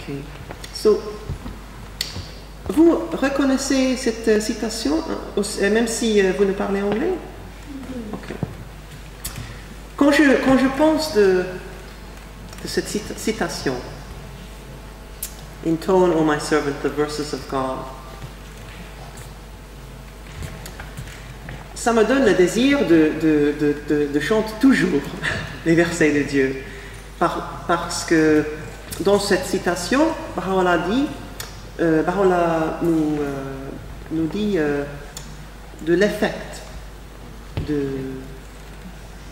Ok. So, vous reconnaissez cette citation, même si vous ne parlez anglais? Ok. Quand je pense de cette citation, Intone, O my servant, the verses of God, ça me donne le désir de chanter toujours les versets de Dieu. Parce que dans cette citation, Baha'u'llah dit, Baha'u'llah nous dit de l'effet de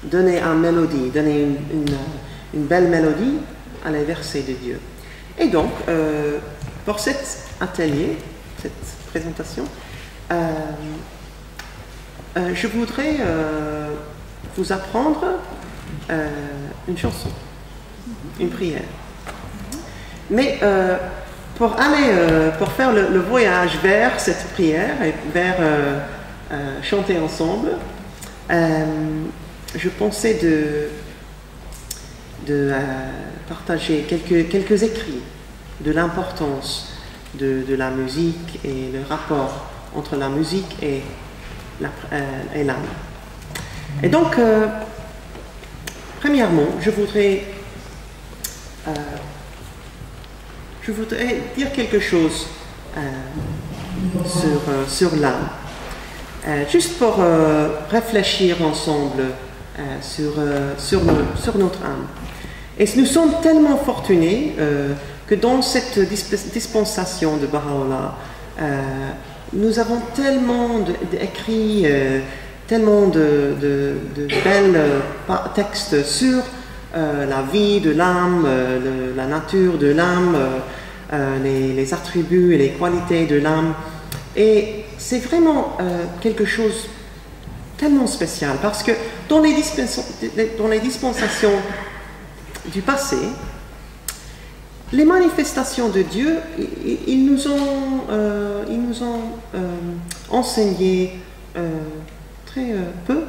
donner une mélodie, donner une belle mélodie à les versets de Dieu. Et donc, pour cet atelier, cette présentation, je voudrais vous apprendre une chanson, une prière. Mais pour faire le voyage vers cette prière et vers chanter ensemble, je pensais de partager quelques écrits de l'importance de la musique et le rapport entre la musique et l'âme. Et donc, premièrement, je voudrais dire quelque chose sur l'âme, juste pour réfléchir ensemble sur notre âme. Et nous sommes tellement fortunés que dans cette dispensation de Baha'u'llah, nous avons tellement d'écrits, tellement de belles textes sur la vie de l'âme, la nature de l'âme, les attributs et les qualités de l'âme. Et c'est vraiment quelque chose tellement spécial parce que dans les dispensations du passé, les manifestations de Dieu, ils nous ont enseigné très peu,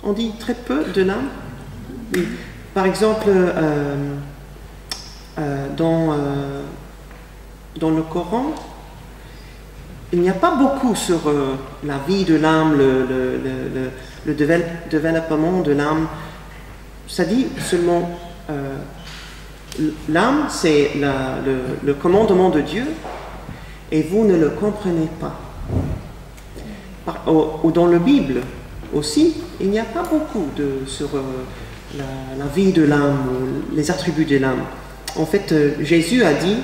on dit très peu de l'âme. Oui. Par exemple, dans le Coran, il n'y a pas beaucoup sur la vie de l'âme, le développement de l'âme. Ça dit seulement l'âme, c'est le commandement de Dieu et vous ne le comprenez pas. Ou dans la Bible aussi, il n'y a pas beaucoup sur la vie de l'âme ou les attributs de l'âme. En fait, Jésus a dit,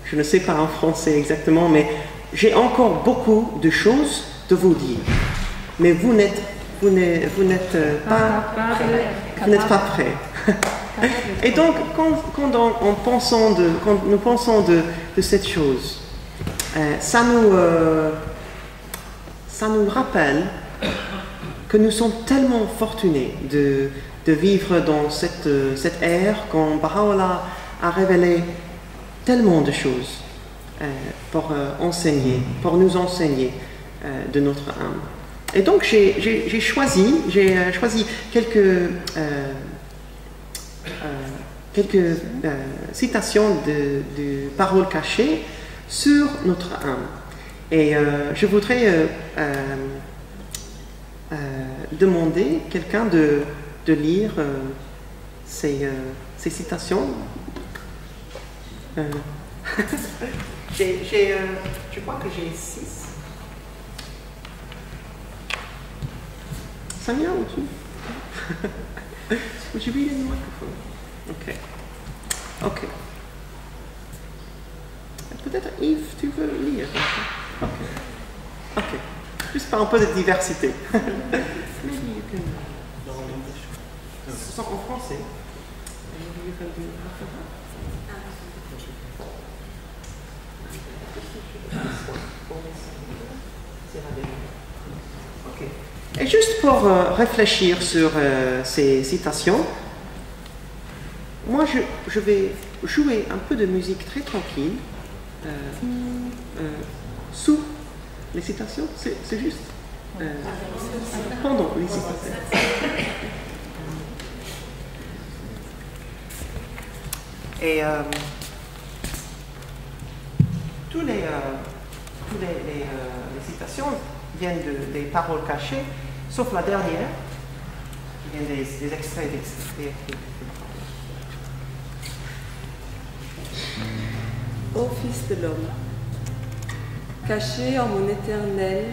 je ne sais pas en français exactement, mais j'ai encore beaucoup de choses de vous dire, mais vous n'êtes pas prêts. Et donc, quand nous pensons de cette chose, ça nous rappelle que nous sommes tellement fortunés de vivre dans cette ère quand Baha'u'llah a révélé tellement de choses pour nous enseigner de notre âme. Et donc j'ai choisi quelques citations de paroles cachées sur notre âme. Et je voudrais demander à quelqu'un de lire ces citations. Je crois que j'ai 6. Samia, would you read in the microphone? Okay. Okay. Peut-être Yves, tu veux lire? Ok. Ok. Juste par un peu de diversité. Maybe you can. Ce sont en français. Maybe you can do half of that. Okay. Et juste pour réfléchir sur ces citations, moi je vais jouer un peu de musique très tranquille sous les citations, c'est juste pendant les citations. Et toutes les citations viennent des paroles cachées, sauf la dernière, qui vient des extraits des Ô Fils de l'homme, caché en mon éternel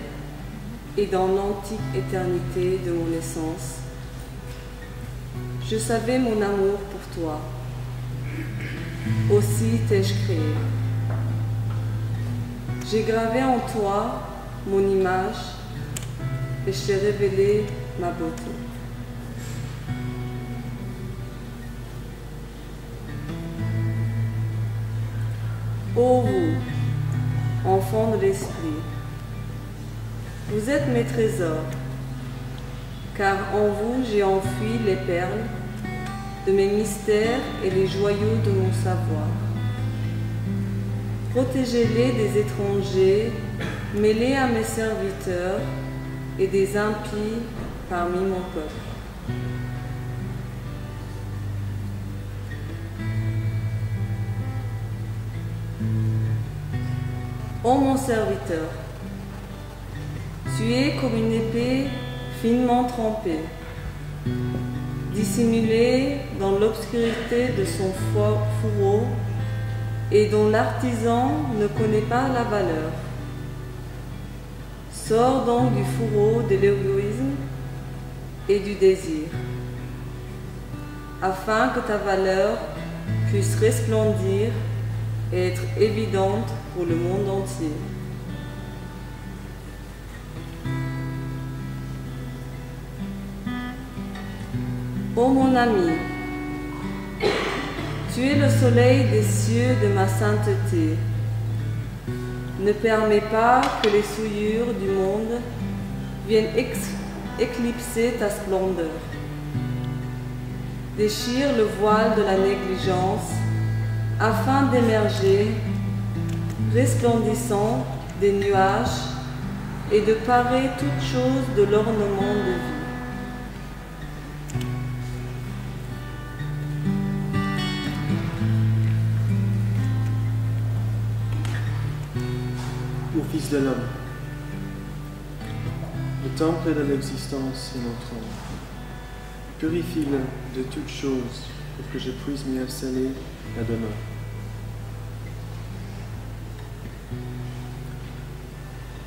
et dans l'antique éternité de mon essence, je savais mon amour pour toi, aussi t'ai-je créé. J'ai gravé en toi mon image et je t'ai révélé ma beauté. Ô vous, enfants de l'esprit, vous êtes mes trésors, car en vous j'ai enfui les perles de mes mystères et les joyaux de mon savoir. Protégez-les des étrangers, mêlés à mes serviteurs et des impies parmi mon peuple. Ô mon serviteur, tu es comme une épée finement trempée, dissimulée dans l'obscurité de son fourreau et dont l'artisan ne connaît pas la valeur. Sors donc du fourreau de l'égoïsme et du désir, afin que ta valeur puisse resplendir et être évidente pour le monde entier. Ô mon ami, tu es le soleil des cieux de ma sainteté. Ne permets pas que les souillures du monde viennent éclipser ta splendeur. Déchire le voile de la négligence afin d'émerger, resplendissant des nuages et de parer toute chose de l'ornement de vie. Ô Fils de l'homme, le temple de l'existence est mon trône. Purifie-le de toutes choses pour que je puisse m'y installer la demeure.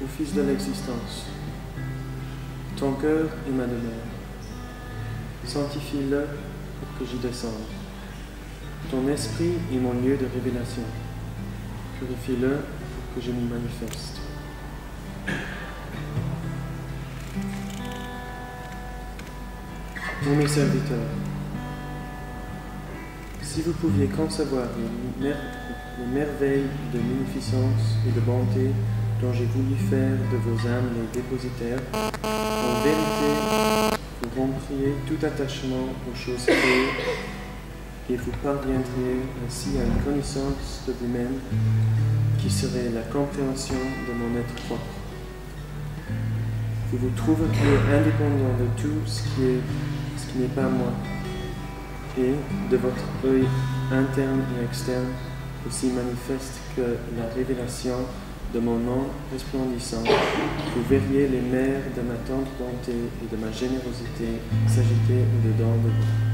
Ô Fils de l'existence, ton cœur est ma demeure. Sanctifie-le pour que j'y descende. Ton esprit est mon lieu de révélation. Purifie-le pour que je m'y manifeste. Ô mes serviteurs, si vous pouviez concevoir les merveilles de munificence et de bonté dont j'ai voulu faire de vos âmes les dépositaires, en vérité, vous romperiez tout attachement aux choses créées et vous parviendriez ainsi à une connaissance de vous-même qui serait la compréhension de mon être propre. Vous vous trouveriez indépendant de tout ce qui n'est pas moi, et de votre œil interne et externe aussi manifeste que la révélation de mon nom resplendissant, vous verriez les mers de ma tendre bonté et de ma générosité s'agiter au-dedans de vous.